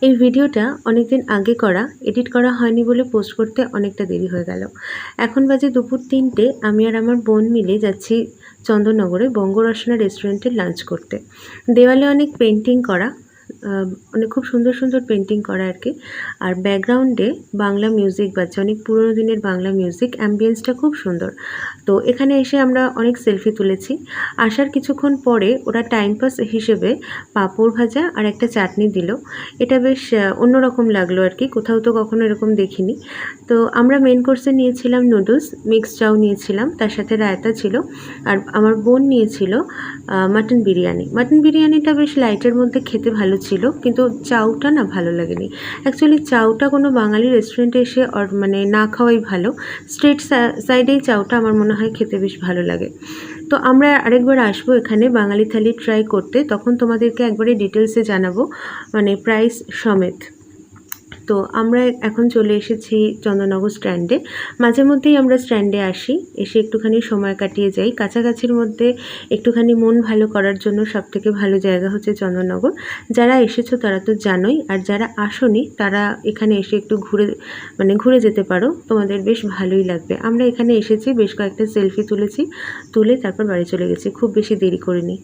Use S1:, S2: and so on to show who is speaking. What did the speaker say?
S1: এই ভিডিওটা অনেকদিন আগে করা, এডিট করা হয়নি বলে পোস্ট করতে অনেকটা দেরি হয়ে গেল। এখন বাজে দুপুর ৩টে। আমি আর আমার বোন মিলে যাচ্ছি চন্দননগরে বঙ্গরসনা রেস্টুরেন্টে লাঞ্চ করতে। দেওয়ালে অনেক পেন্টিং করা, অনেক খুব সুন্দর সুন্দর পেন্টিং করা আর কি। আর ব্যাকগ্রাউন্ডে বাংলা মিউজিক বাজছে, অনেক পুরোনো দিনের বাংলা মিউজিক। অ্যাম্বিয়েন্সটা খুব সুন্দর। তো এখানে এসে আমরা অনেক সেলফি তুলেছি। আসার কিছুক্ষণ পরে ওরা টাইম পাস হিসেবে পাঁপড় ভাজা আর একটা চাটনি দিল। এটা বেশ অন্যরকম লাগলো আর কি, কোথাও তো কখনো এরকম দেখিনি। তো আমরা মেন কোর্সে নিয়েছিলাম নুডলস, মিক্স চাউ নিয়েছিলাম, তার সাথে রায়তা ছিল। আর আমার বোন নিয়েছিল মাটন বিরিয়ানি। মাটন বিরিয়ানিটা বেশ লাইটের মধ্যে খেতে ভালো ছিল, কিন্তু চাউটা না ভালো লাগেনি। অ্যাকচুয়ালি চাউটা কোনো বাঙালি রেস্টুরেন্টে এসে মানে না খাওয়াই ভালো। স্ট্রিট সাইডেই চাউটা আমার মনে হয় খেতে বেশ ভালো লাগে। তো আমরা আরেকবার আসবো এখানে বাঙালি থালি ট্রাই করতে, তখন তোমাদেরকে একবারে ডিটেলসে জানাবো, মানে প্রাইস সমেত। তো আমরা এখন চলে এসেছি চন্দননগর স্ট্যান্ডে। মাঝে মধ্যেই আমরা স্ট্যান্ডে আসি, এসে একটুখানি সময় কাটিয়ে যাই। কাছাকাছির মধ্যে একটুখানি মন ভালো করার জন্য সবথেকে ভালো জায়গা হচ্ছে চন্দননগর। যারা এসেছো তারা তো জানোই, আর যারা আসোনি তারা এখানে এসে একটু ঘুরে যেতে পারো, তোমাদের বেশ ভালোই লাগবে। আমরা এখানে এসেছি, বেশ কয়েকটা সেলফি তুলেছি, তুলে তারপর বাড়ি চলে গেছি, খুব বেশি দেরি করিনি।